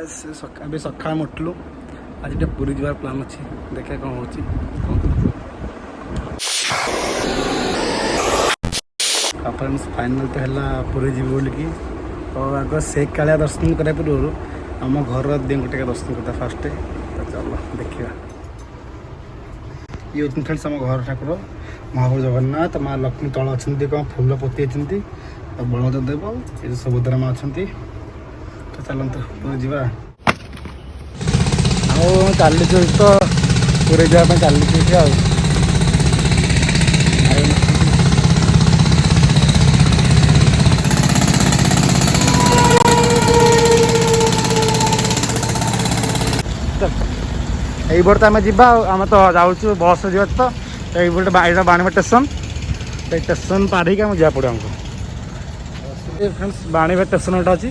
ଏବେ ସକାଳେ ଉଠିଲୁ। ଆଜି ଟିକେ ପୁରୀ ଯିବାର ପ୍ଲାନ୍ ଅଛି, ଦେଖିବା କ'ଣ ହେଉଛି। ଫ୍ରେଣ୍ଡସ୍ ଫାଇନାଲ୍ ତ ହେଲା ପୁରୀ ଯିବୁ ବୋଲିକି। ତ ଆଗ ସେ କାଳିଆ ଦର୍ଶନ କରିବା ପୂର୍ବରୁ ଆମ ଘର ଦେଙ୍କୁ ଟିକେ ଦର୍ଶନ କରିବା ଫାଷ୍ଟ। ତ ଚାଲ ଦେଖିବା। ଇଏ ହେଉଛନ୍ତି ଫ୍ରେଣ୍ଡସ୍ ଆମ ଘର ଠାକୁର ମହାପ୍ରଭୁ ଜଗନ୍ନାଥ, ମା ଲକ୍ଷ୍ମୀ ତଳ ଅଛନ୍ତି, କ'ଣ ଫୁଲ ପୋତି ହେଇଛନ୍ତି। ଆଉ ବଳଦେବ ଦେବ, ଏ ଯେଉଁ ସୁଭଦ୍ରା ମା ଅଛନ୍ତି। ତ ଚାଲନ୍ତୁ ପୁରୀ ଯିବା। ଆଉ ଚାଲିଛୁ ତ ପୁରୀ ଯିବା ପାଇଁ ଚାଲିଛୁ ଏଠି ଆଉ। এইপଟେ ତ ଆମେ ଯିବା ଆଉ। ଆମେ ତ ଯାଉଛୁ ବସ୍ରେ ଯିବା ତ এইପଟେ ଏଇଟା ବାଣୀବା ଷ୍ଟେସନ୍। ସେଇ ଷ୍ଟେସନ୍ ପାର ହେଇକି ଆମେ ଯିବାକୁ ପଡ଼ିବ ଆମକୁ। ଫ୍ରେଣ୍ଡସ୍ ବାଣୀବା ଷ୍ଟେସନ୍ ଗୋଟେ ଅଛି,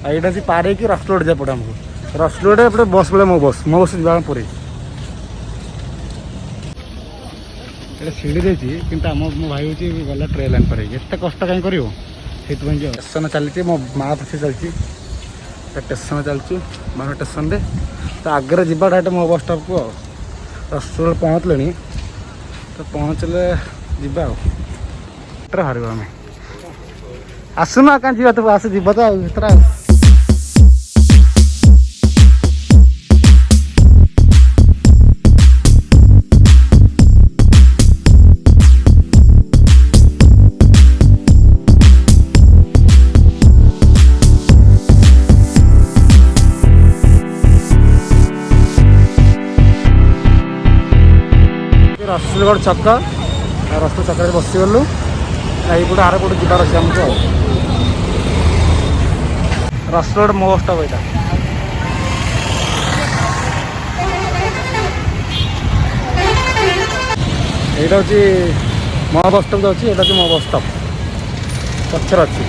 ଆଉ ଏଇଟା ଅଛି ପାର ହେଇକି ରସଲଗଡ଼ ଯିବାକୁ ପଡ଼ିବ ଆମକୁ। ରସଲଗଡ଼ରେ ଏପଟେ ବସ୍ ବେଳେ ମୋ ବସ୍ ଯିବା ପୁରୀ। ଏଇଟା ସିଡ଼ି ଦେଇଛି, କିନ୍ତୁ ମୋ ଭାଇ ହେଉଛି ଗଲା ଟ୍ରେନ୍ ଲାଇନ୍ ପାର ହେଇକି। ଏତେ କଷ୍ଟ କାହିଁ କରିବ, ସେଇଥିପାଇଁ ଯିବ। ଷ୍ଟେସନ୍ ଚାଲିଛି, ମୋ ମା ପଛରେ ଚାଲିଛି। ଷ୍ଟେସନ୍ ଚାଲିଛୁ ବାଣୀବା ଷ୍ଟେସନ୍ରେ। ତ ଆଗରେ ଯିବା ଡାଇରେକ୍ଟ ମୋ ବସ୍ ଷ୍ଟପ୍କୁ ଆଉ। ରସଲଗଡ଼ ପହଞ୍ଚିଲେଣି, ତ ପହଞ୍ଚିଲେ ଯିବା ଆଉ। ଭିତରେ ବାହାରିବ ଆମେ। ଆସୁନ କାହିଁ ଯିବା, ତୁ ଆସ ଯିବ ତ ଆଉ ଭିତରେ ଆଉ। ରସଲଗଡ଼ ଛକ, ରସଲଗଡ଼ ଛକରେ ବସିଗଲୁ। এইপଟେ ଆର ପଟେ ଯିବାର ଅଛି ଆମକୁ ଆଉ। ରସଲଗଡ଼ ମୋ ଷ୍ଟପ୍ ଏଇଟା। এইটা ହେଉଛି ମୋ ବସ୍ ଷ୍ଟପ୍ ଯାଉଛି, ଏଇଟା ହେଉଛି ମୋ ବସ୍ ଷ୍ଟପ୍ ପଛରେ ଅଛି।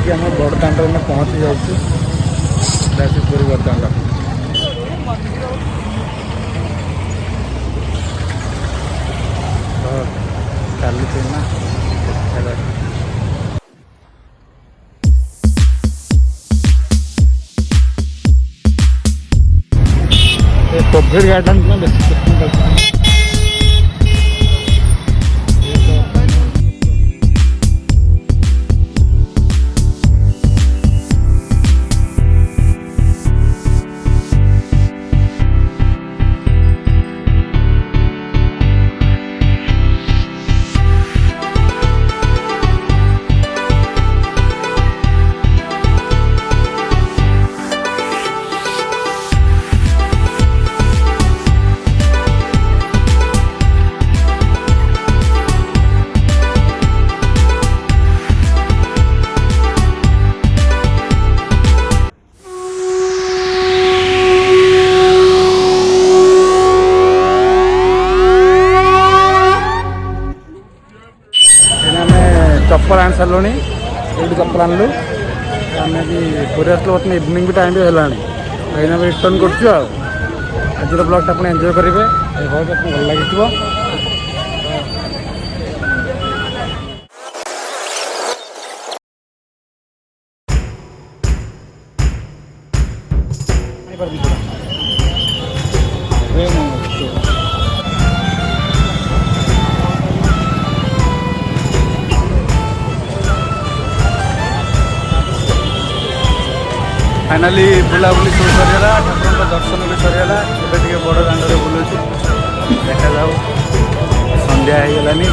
ଆମେ ବଡ଼ଦାଣ୍ଡରେ ପହଞ୍ଚି ଯାଇଛୁ। ପୁରୀ ବଡ଼ଦାଣ୍ଡ ଚାଲିଛି ନା। କୋଭିଡ ଗାଇଡଲାଇନ୍ ବେଶୀ चप्पल आनी सारे ये चप्पल आनलु आम भी पुरी आसलु बर्तमान इवनिंग भी टाइम भी है रिटर्न कर आज ब्लॉगटा आप एंजॉय करेंगे बहुत भल लगी। फाइनाली बुलाबुली सब सरीगला, ठाकुर दर्शन भी सरीगला। ए बड़ दाण्ड बुलूँ देखा जाऊ संध्या हो गलानी।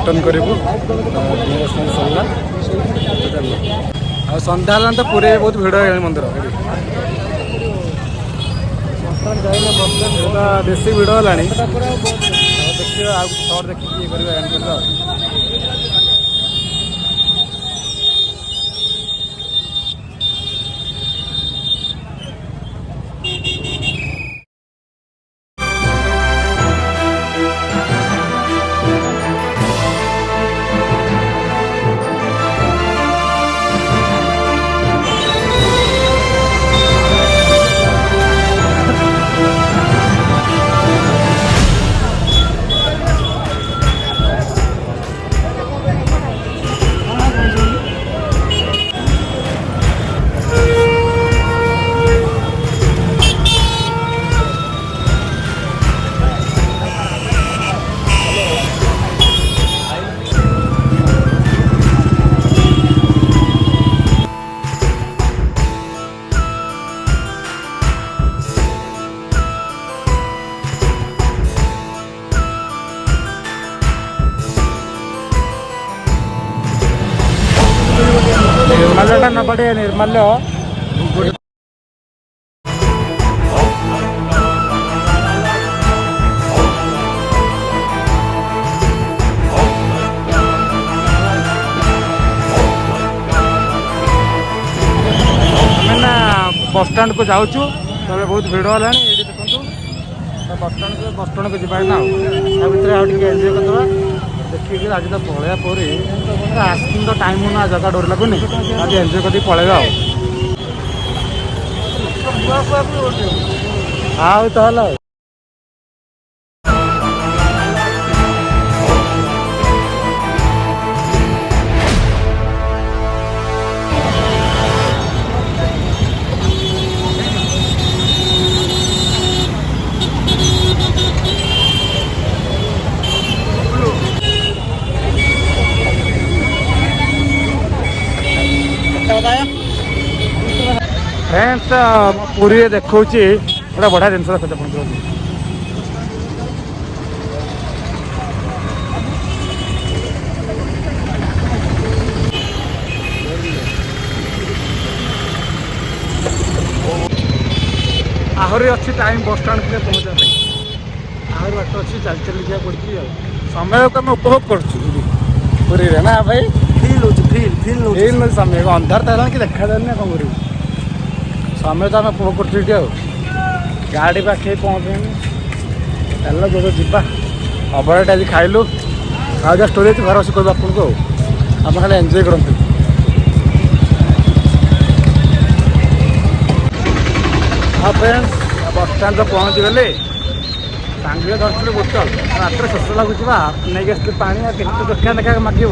रिटर्न करूँ सरला आ सन्ध्या तो पूरे बहुत भिड़ है मंदिर बेसी भिड़ है देखिए आउ शर्ट देखिए ये करेंगे एंड कर निर्मल न पड़े निर्मल बस स्टैंड को जाऊँ तब बहुत भिड़ है ये देखो बस स्टैंड को जाए ना भितर आउ एंजय करदे देखिए आज तो पलैया पूरी आसती तो टाइम ना जगह डोर लगुनि आज एंजय कर पलैया आउ तो हल फ्रेंड्स पूरी देखा गोटे बढ़िया जिन देखते पहुँच आहरी अच्छी टाइम बस स्टाण के पहुँचा आहरी बाट अच्छी चल चल जाए पड़ी समय को आम उपभोग करी ना भाई फिल समय अंधार तो कि देखा जाए कौन कर समय तो आम उपभोग कर गाड़ी पाखे पहुँचे चल जो जा अबरटा आज खाइलु आज स्टोरी घर आस कह आपको आप खाली एंजय करते हाँ फ्रेंड्स बस स्टाण तो पहुँची गले सांगे धरती बोतल रात शोष लगुच नहीं आस पा दुकान देखा मागे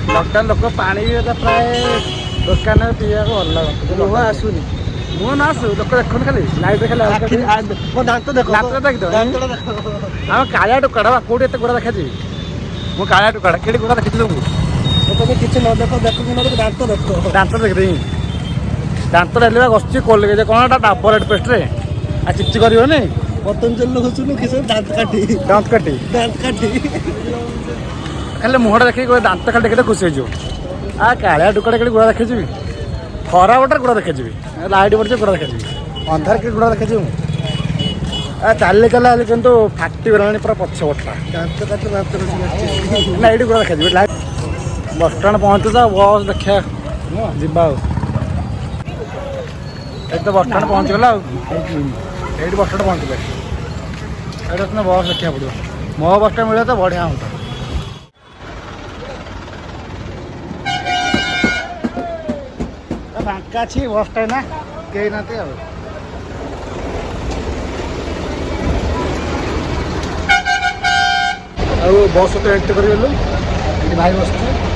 लकडाउन लोक पा प्राय दुकान पीवा भल लगता आसुनी मुँह ना आसू लोक देखुन खाली लाइट खाली आम कालिया टुकड़ा कौटे एत गोड़ा देखा मुझे कालिया टुकड़ा कि गोड़ा देखी तुमको किसी न देख देख दांत देख दांत देखी दांत हेल्ले गसी कोलगेज कौन डाबर रेड पेस्ट रे आ चिपची करनी पतंजलि घुसुनु किस दांत काटी खाली मुहटा देखिए कोई दांत खाली देखते खुशी हो आ कालिया टुकड़ा कि गोड़ा देखी खरा बटर गोड़ा देखी लाइट पड़े गोड़ा देखी अंधार कि गोड़ा देखी चल चला कि फाटी गला पूरा पछ बटा ना ये गोड़ा देखी बस स्टाण पहुँचु तो बस देखा जा तो बस स्टाण पहुँचगला ये बस स्टाण पहुँचले ये बस देखा पड़ो मो बस स्टाण मिले तो बढ़िया होता फाँका अच्छी बस स्टाण ना कहीं ना बस तो एंट्री कर भाई बस